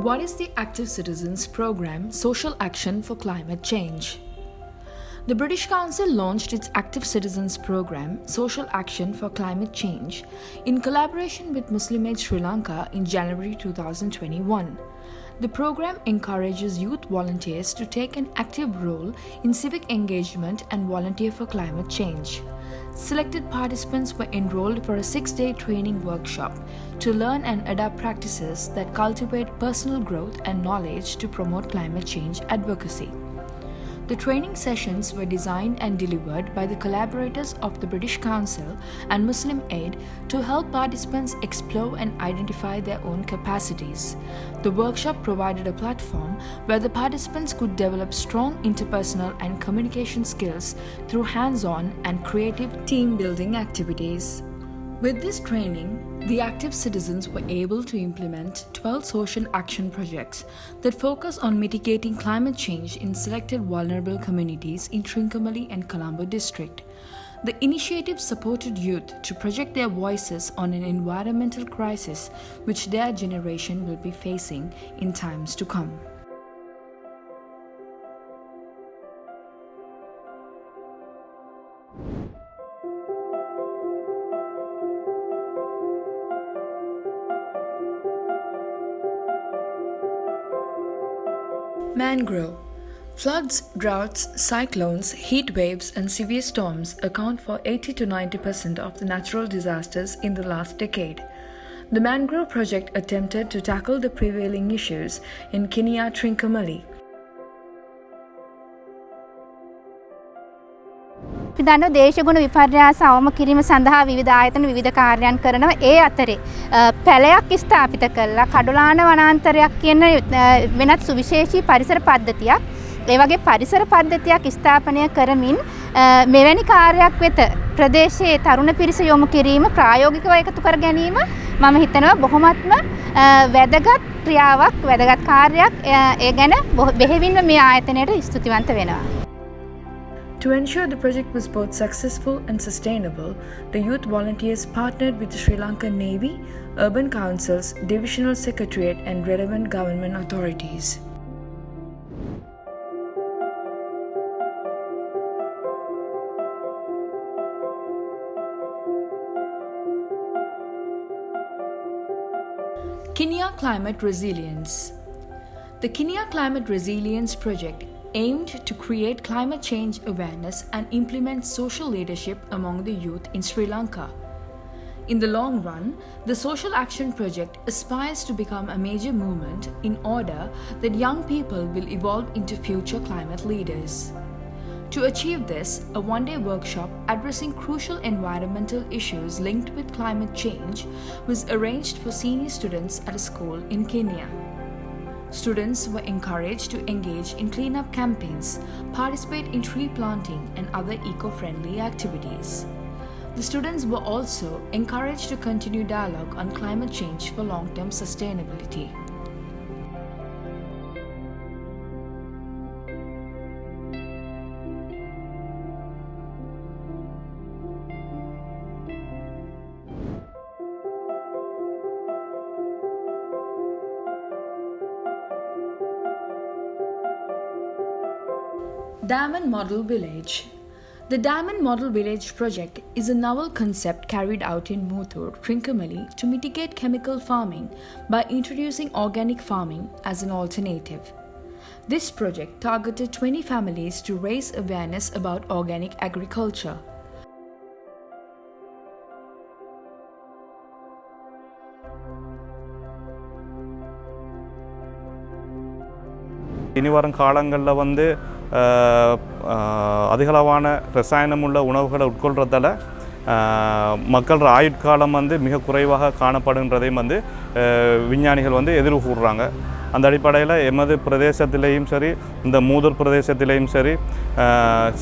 What is the Active Citizens Program Social Action for Climate Change? The British Council launched its Active Citizens Program Social Action for Climate Change in collaboration with Muslim Aid Sri Lanka in January 2021. The program encourages youth volunteers to take an active role in civic engagement and volunteer for climate change. Selected participants were enrolled for a 6-day training workshop to learn and adapt practices that cultivate personal growth and knowledge to promote climate change advocacy. The training sessions were designed and delivered by the collaborators of the British Council and Muslim Aid to help participants explore and identify their own capacities. The workshop provided a platform where the participants could develop strong interpersonal and communication skills through hands-on and creative team-building activities. With this training, the active citizens were able to implement 12 social action projects that focus on mitigating climate change in selected vulnerable communities in Trincomalee and Colombo district. The initiative supported youth to project their voices on an environmental crisis which their generation will be facing in times to come. Mangrove. Floods, droughts, cyclones, heat waves, and severe storms account for 80 to 90% of the natural disasters in the last decade. The Mangrove project attempted to tackle the prevailing issues in Trincomalee. අපි දන්නවා දේශගුණ විපර්යාස අවම කිරීම සඳහා විවිධ ආයතන විවිධ කාර්යයන් කරනවා. ඒ අතරේ පැලයක් ස්ථාපිත කළා කඩොලාන වනාන්තරයක් කියන වෙනත් සුවිශේෂී පරිසර පද්ධතියක්. ඒ වගේ පරිසර පද්ධතියක් ස්ථාපනය කරමින් මෙවැනි කාර්යයක් වෙත ප්‍රදේශයේ තරුණ පිරිස යොමු කිරීම ප්‍රායෝගිකව එකතු කර ගැනීම මම හිතනවා බොහොමත්ම වැදගත් ක්‍රියාවක් වැදගත් කාර්යයක්. ඒ ගැන බෙහෙවින්ම මේ ආයතනයට ස්තුතිවන්ත වෙනවා. To ensure the project was both successful and sustainable, the youth volunteers partnered with the Sri Lankan Navy, urban councils, divisional secretariat and relevant government authorities. Kenya Climate Resilience. The Kenya Climate Resilience Project aimed to create climate change awareness and implement social leadership among the youth in Sri Lanka. In the long run, the Social Action Project aspires to become a major movement in order that young people will evolve into future climate leaders. To achieve this, a one-day workshop addressing crucial environmental issues linked with climate change was arranged for senior students at a school in Kenya. Students were encouraged to engage in cleanup campaigns, participate in tree planting and other eco-friendly activities. The students were also encouraged to continue dialogue on climate change for long-term sustainability. Diamond Model Village. The Diamond Model Village project is a novel concept carried out in Muttur, Trincomalee to mitigate chemical farming by introducing organic farming as an alternative. This project targeted 20 families to raise awareness about organic agriculture. இனிவரும் காலங்களில் வந்து அதிகளவான ரசாயனமுள்ள உணவுகளை உட்கொள்றதால மக்கள் ஆயுட்காலம் வந்து மிக குறைவாக காணப்படுன்றதையும் வந்து விஞ்ஞானிகள் வந்து எதிர்கூறுறாங்க. அந்த அடிப்படையில் எமது பிரதேசத்திலேயும் சரி இந்த மூதூர் பிரதேசத்திலேயும் சரி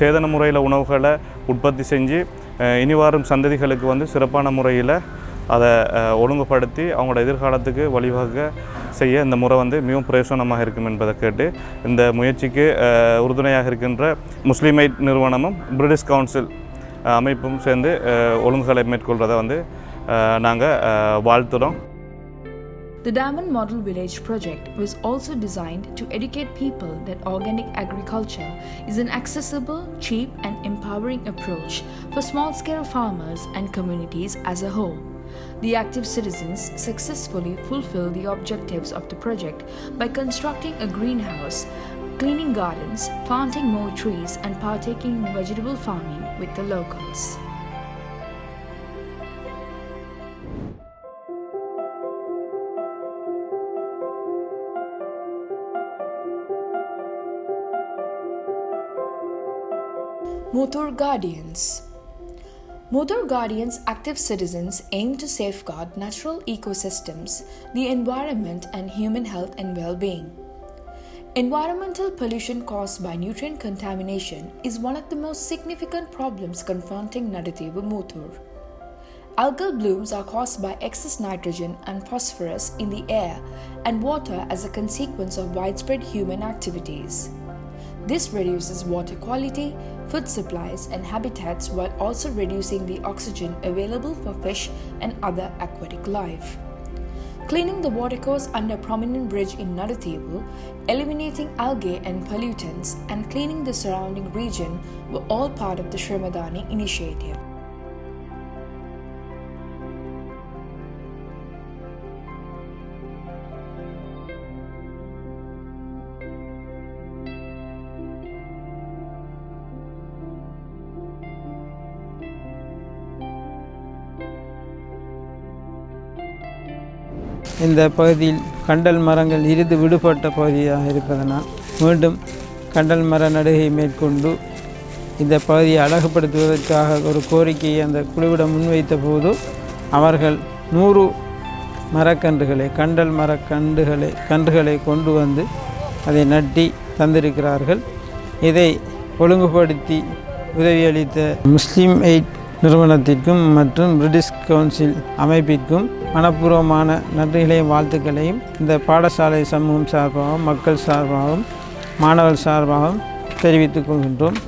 சேதன முறையில் உணவுகளை உற்பத்தி செஞ்சு இனிவரும் சந்ததிகளுக்கு வந்து சிறப்பான முறையில் அதை ஒழுங்குபடுத்தி அவங்களோட எதிர்காலத்துக்கு வழிவகை செய்ய இந்த முறை வந்து மிகவும் பிரயோசனமாக இருக்கும் என்பதை கேட்டு இந்த முயற்சிக்கு உறுதுணையாக இருக்கின்ற முஸ்லீம் எய்ட் நிறுவனமும் பிரிட்டிஷ் கவுன்சில் அமைப்பும் சேர்ந்து ஒழுங்குகளை மேற்கொள்வதை வந்து நாங்கள் வாழ்த்துறோம். The Diamond Model Village project was also designed to educate people that organic agriculture is an accessible, cheap and empowering approach for small-scale farmers and communities as a whole. The active citizens successfully fulfill the objectives of the project by constructing a greenhouse, cleaning gardens, planting more trees and partaking in vegetable farming with the locals. Muthur Guardians. Muthur Guardians active citizens aim to safeguard natural ecosystems, the environment and human health and well-being. Environmental pollution caused by nutrient contamination is one of the most significant problems confronting Nadatheva Muthur. Algal blooms are caused by excess nitrogen and phosphorus in the air and water as a consequence of widespread human activities. This reduces water quality, food supplies and habitats while also reducing the oxygen available for fish and other aquatic life. Cleaning the watercourse under prominent bridge in Nadathevu, eliminating algae and pollutants and cleaning the surrounding region were all part of the Shramadani initiative. இந்த பகுதியில் கண்டல் மரங்கள் இருந்து விடுபட்ட பகுதியாக இருப்பதனால் மீண்டும் கண்டல் மர நடுகை மேற்கொண்டு இந்த பகுதியை அழகுபடுத்துவதற்காக ஒரு கோரிக்கையை அந்த குழுவிடம் முன்வைத்த போது அவர்கள் 100 மரக்கன்றுகளை கண்டல் கன்றுகளை கொண்டு வந்து அதை நட்டி தந்திருக்கிறார்கள். இதை ஒழுங்குபடுத்தி உதவியளித்த முஸ்லீம் எய்ட் நிறுவனத்திற்கும் மற்றும் பிரிட்டிஷ் கவுன்சில் அமைப்பிற்கும் மனப்பூர்வமான நன்றிகளையும் வாழ்த்துக்களையும் இந்த பாடசாலை சமூகம் சார்பாகவும் மக்கள் சார்பாகவும் மாணவர் சார்பாகவும் தெரிவித்துக் கொள்கின்றோம்.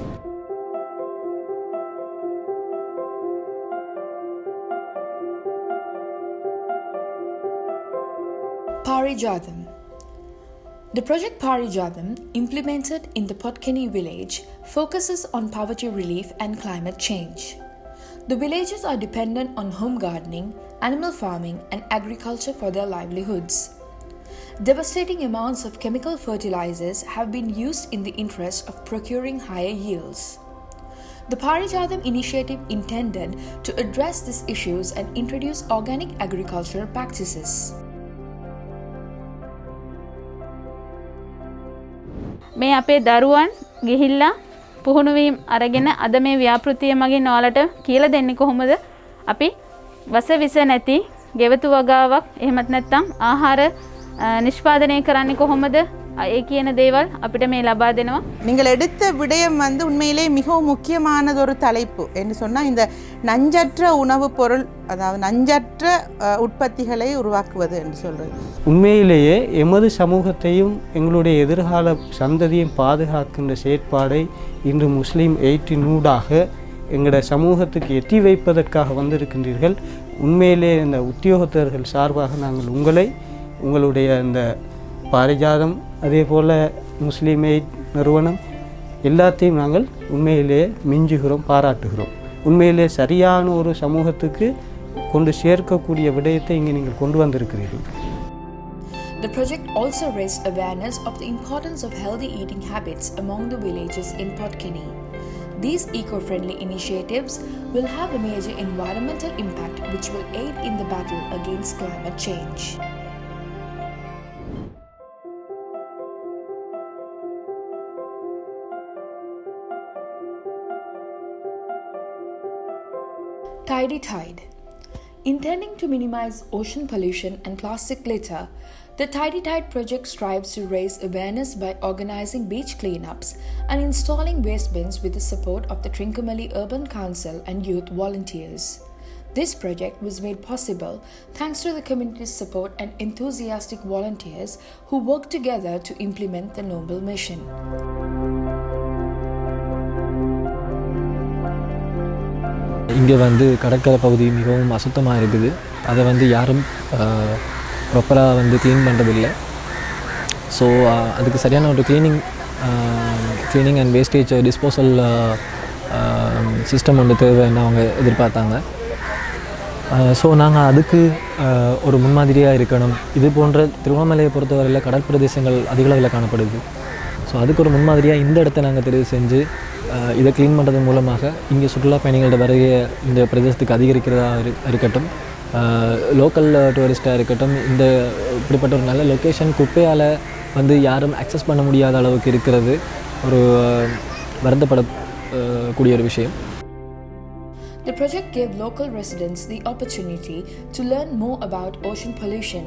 Parijadam. The project Parijadam, implemented in the Potkeni village, focuses on poverty relief and climate change. The villagers are dependent on home gardening, animal farming and agriculture for their livelihoods. Devastating amounts of chemical fertilizers have been used in the interest of procuring higher yields. The Parijadam initiative intended to address these issues and introduce organic agricultural practices. මේ අපේ දරුවන් ගිහිල්ලා පුහුණුවීම් අරගෙන අද මේ ව්‍යාපෘතිය මගින් ඔයාලට කියලා දෙන්නේ කොහොමද අපි වස විස නැති ගෙවතු වගාවක් එහෙමත් නැත්නම් ආහාර නිෂ්පාදනය කරන්නේ කොහොමද ඒ කියන දේවල් අපිට මේ ලබා දෙනවා. நீங்கள் எடுத்த விடயம் வந்து உண்மையிலே மிகவும் முக்கியமானது ஒரு தலைப்பு என்று சொன்னால் இந்த நஞ்சற்ற உணவுப் பொருள் அதாவது நஞ்சற்ற உற்பத்திகளை உருவாக்குவது என்று சொல்கிறது. உண்மையிலேயே எமது சமூகத்தையும் எங்களுடைய எதிர்கால சந்ததியும் பாதுகாக்கின்ற செயற்பாடை இன்று முஸ்லீம் எய்ட்டினூடாக எங்களுடைய சமூகத்துக்கு எட்டி வைப்பதற்காக வந்திருக்கின்றீர்கள். உண்மையிலே இந்த உத்தியோகத்தர்கள் சார்பாக நாங்கள் உங்களுடைய இந்த பாரிஜாதம் அதே போல் முஸ்லீம் எய்ட் நிறுவனம் எல்லாத்தையும் நாங்கள் உண்மையிலே மிஞ்சுகிறோம், பாராட்டுகிறோம். உண்மையிலே சரியான ஒரு சமூகத்துக்கு கொண்டு சேர்க்கக்கூடிய விடயத்தை இங்கே நீங்கள் கொண்டு வந்திருக்கிறீர்கள். The project also raised awareness of the importance of healthy eating habits among the villagers in Potkeni. These eco-friendly initiatives will have a major environmental impact which will aid in the battle against climate change. Tidy Tide. Intending to minimize ocean pollution and plastic litter, the Tidy Tide project strives to raise awareness by organizing beach cleanups and installing waste bins with the support of the Trincomalee Urban Council and youth volunteers. This project was made possible thanks to the community's support and enthusiastic volunteers who worked together to implement the noble mission. இங்கே வந்து கடற்கரை பகுதி மிகவும் அசுத்தமாக இருக்குது. அதை வந்து யாரும் ப்ராப்பராக வந்து க்ளீன் பண்ணுறதில்லை. ஸோ அதுக்கு சரியான ஒரு cleaning and wastage disposal system ஒன்று தேவைன்னு அவங்க எதிர்பார்த்தாங்க. ஸோ நாங்கள் அதுக்கு ஒரு முன்மாதிரியாக இருக்கணும். இது போன்ற திருவண்ணாமலையை பொறுத்தவரையில் கடற்பிரதேசங்கள் அதிகளவில் காணப்படுது. ஸோ அதுக்கு ஒரு முன்மாதிரியாக இந்த இடத்த நாங்கள் தெரிவு செஞ்சு இதை க்ளீன் பண்ணுறது மூலமாக இங்கே சுற்றுலா பயணிகளோட வருகையை இந்த பிரதேசத்துக்கு அதிகரிக்கிறதா இருக்கட்டும், லோக்கல் டூரிஸ்ட்டாக இருக்கட்டும், இந்த இப்படிப்பட்ட ஒரு நல்ல லொக்கேஷன் குப்பையால் வந்து யாரும் அக்சஸ் பண்ண முடியாத அளவுக்கு இருக்கிறது ஒரு வருத்தப்படக்கூடிய ஒரு விஷயம். The project gave local residents the opportunity to learn more about ocean pollution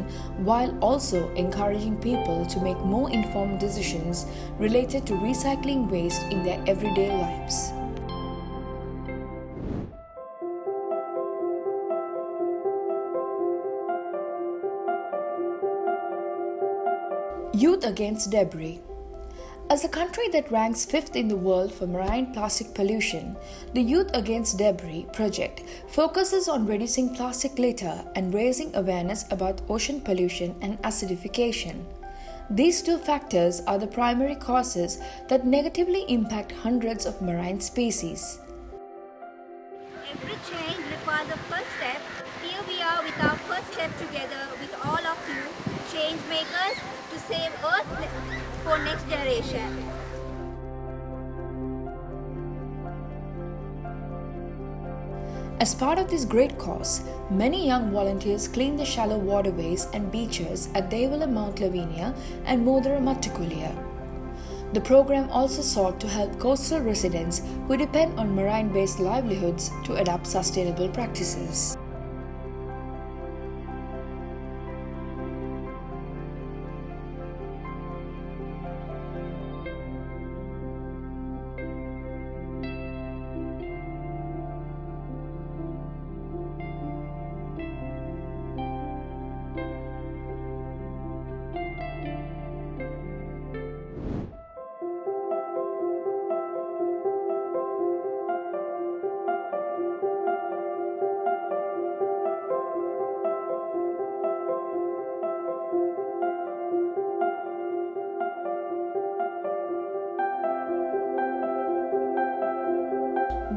while also encouraging people to make more informed decisions related to recycling waste in their everyday lives. Youth Against Debris. As a country that ranks 5th in the world for marine plastic pollution, the Youth Against Debris project focuses on reducing plastic litter and raising awareness about ocean pollution and acidification. These two factors are the primary causes that negatively impact hundreds of marine species. Every change requires a first step. Here we are with our first step together with all of you, change makers, to save Earth for next generation. As part of this great cause, many young volunteers clean the shallow waterways and beaches at Devala Mount Lavinia and Modara Mattakulia. The program also sought to help coastal residents who depend on marine-based livelihoods to adopt sustainable practices.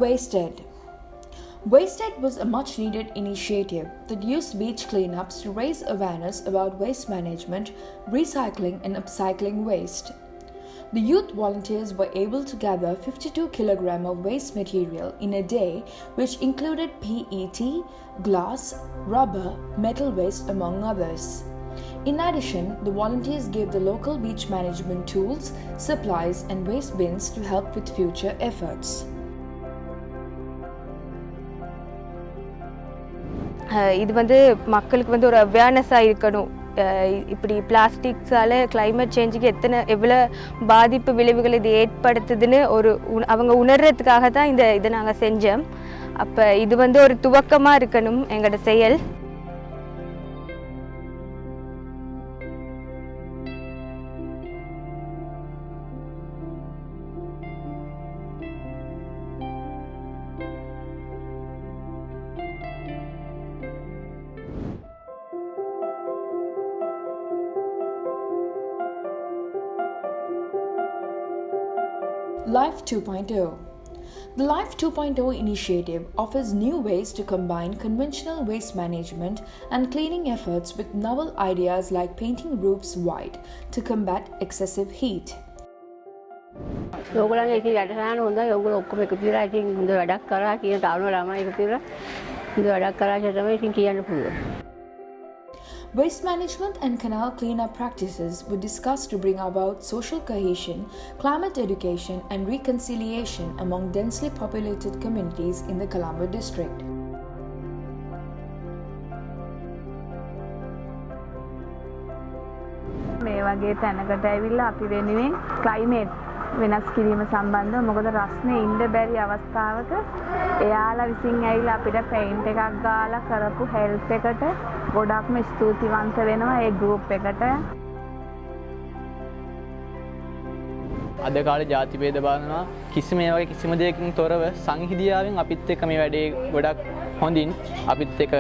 Wasted. Wasted was a much needed initiative that used beach cleanups to raise awareness about waste management, recycling and upcycling waste. The youth volunteers were able to gather 52 kg of waste material in a day, which included PET, glass, rubber, metal waste among others. In addition, the volunteers gave the local beach management tools, supplies and waste bins to help with future efforts. இது வந்து மக்களுக்கு வந்து ஒரு அவேர்னஸாக இருக்கணும். இப்படி பிளாஸ்டிக்ஸால் climate சேஞ்சுக்கு எவ்வளோ பாதிப்பு விளைவுகள் இது ஏற்படுத்துதுன்னு அவங்க உணர்றதுக்காக தான் இதை நாங்கள் செஞ்சோம். அப்போ இது வந்து ஒரு துவக்கமாக இருக்கணும் எங்களோட செயல். Life 2.0. The Life 2.0 initiative offers new ways to combine conventional waste management and cleaning efforts with novel ideas like painting roofs white to combat excessive heat. Waste management and canal cleanup practices were discussed to bring about social cohesion, climate education and reconciliation among densely populated communities in the Colombo district. මේ වගේ තැනකට ඇවිල්ලා අපි වෙනුවෙන් climate වෙනස් කිරීම සම්බන්ධව. මොකද රස්නේ ඉන්න බැරි අවස්ථාවක එයාලා විසින් ඇවිල්ලා අපිට පේන්ට් එකක් ගාලා කරපු හෙල්ප් එකට ගොඩක්ම ස්තුතිවන්ත වෙනවා ඒ ගෲප් එකට. අද කාලේ ජාති භේද බලනවා කිසිම ඒ වගේ කිසිම දෙයකින් තොරව සංහිඳියාවෙන් අපිත් එක්ක මේ වැඩේ ගොඩක් හොඳින් අපිත් එක්ක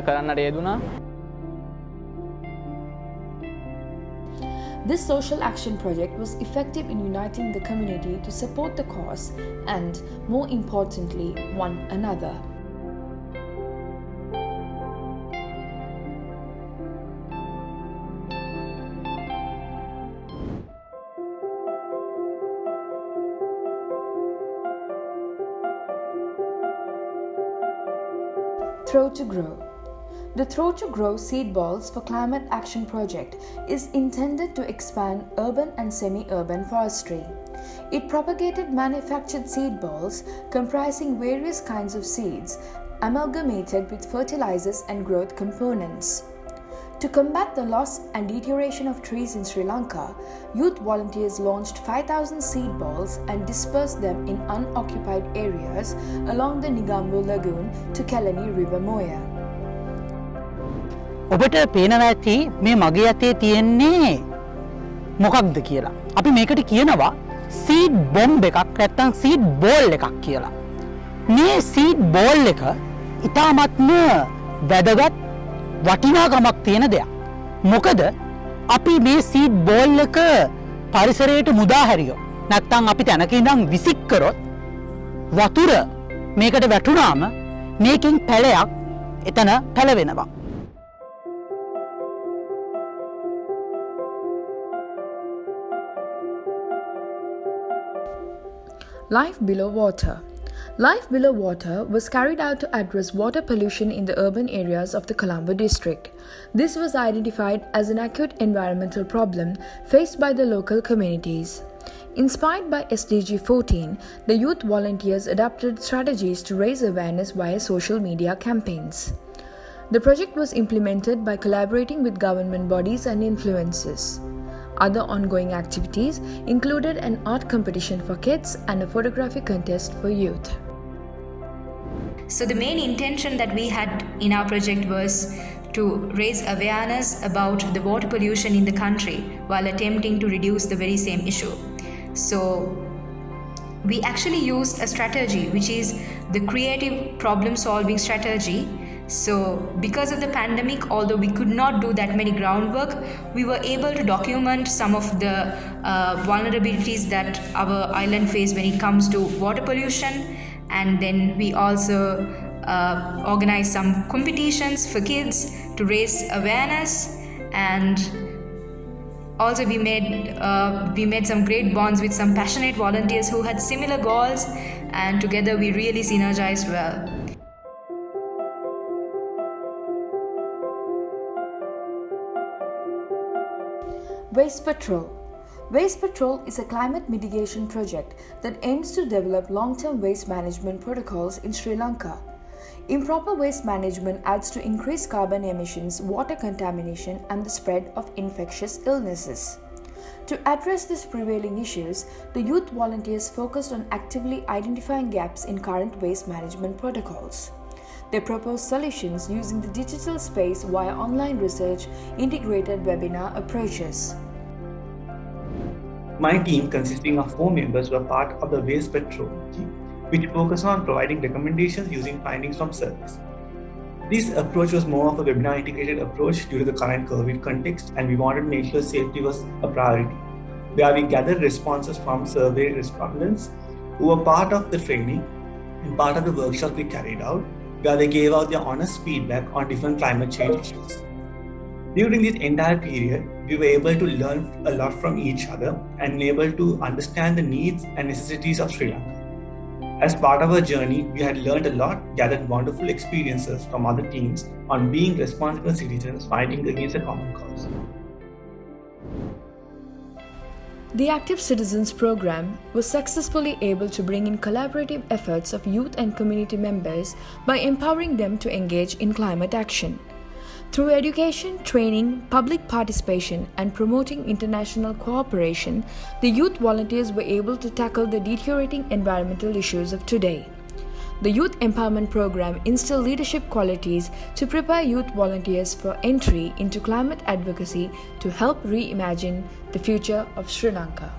කරන්නට යෙදුණා. This social action project was effective in uniting the community to support the cause and, more importantly, one another. Throw to Grow. The Throw to Grow Seed Balls for Climate Action project is intended to expand urban and semi-urban forestry. It propagated manufactured seed balls comprising various kinds of seeds amalgamated with fertilizers and growth components. To combat the loss and deterioration of trees in Sri Lanka, youth volunteers launched 5,000 seed balls and dispersed them in unoccupied areas along the Nigambu Lagoon to Kalani River Moya. ඔබට පේනවා ඇති මේ මගේ අතේ තියෙන්නේ මොකක්ද කියලා. අපි මේකට කියනවා සීඩ් බොම්බ් එකක් නැත්නම් සීඩ් බෝල් එකක් කියලා. මේ සීඩ් බෝල් එක ඉතාමත්ම වැදගත් වටිනාකමක් තියෙන දෙයක්. මොකද අපි මේ සීඩ් බෝල් එක පරිසරයට මුදා හැරියොත් නැත්නම් අපි තැනක ඉඳන් විසික් කරොත් වතුර මේකට වැටුනාම මේකෙන් පැලයක් එතන පැලවෙනවා. Life Below Water. Life Below Water was carried out to address water pollution in the urban areas of the Colombo district. This was identified as an acute environmental problem faced by the local communities. Inspired by SDG 14, the youth volunteers adopted strategies to raise awareness via social media campaigns. The project was implemented by collaborating with government bodies and influencers. Other ongoing activities included an art competition for kids and a photography contest for youth. So the main intention that we had in our project was to raise awareness about the water pollution in the country while attempting to reduce the very same issue. So we actually used a strategy which is the creative problem solving strategy. So because of the pandemic, although we could not do that many groundwork, we were able to document some of the vulnerabilities that our island face when it comes to water pollution. And then we also organized some competitions for kids to raise awareness. And also we made some great bonds with some passionate volunteers who had similar goals, and together we really synergized well. Waste Patrol. Waste Patrol is a climate mitigation project that aims to develop long-term waste management protocols in Sri Lanka. Improper waste management adds to increased carbon emissions, water contamination, and the spread of infectious illnesses. To address these prevailing issues, the youth volunteers focused on actively identifying gaps in current waste management protocols. They propose solutions using the digital space via online research, integrated webinar approaches. My team, consisting of 4 members, were part of the Waste Patrol team, which focused on providing recommendations using findings from surveys. This approach was more of a webinar integrated approach due to the current COVID context, and we wanted to make sure safety was a priority, where we gathered responses from survey respondents who were part of the training and part of the workshop we carried out, where they gave out their honest feedback on different climate change issues. During this entire period, we were able to learn a lot from each other and able to understand the needs and necessities of Sri Lanka. As part of our journey, we had learned a lot, gathered wonderful experiences from other teams on being responsible citizens fighting against a common cause. The Active Citizens program was successfully able to bring in collaborative efforts of youth and community members by empowering them to engage in climate action. Through education, training, public participation, and promoting international cooperation, the youth volunteers were able to tackle the deteriorating environmental issues of today. The Youth Empowerment Program instilled leadership qualities to prepare youth volunteers for entry into climate advocacy to help reimagine the future of Sri Lanka.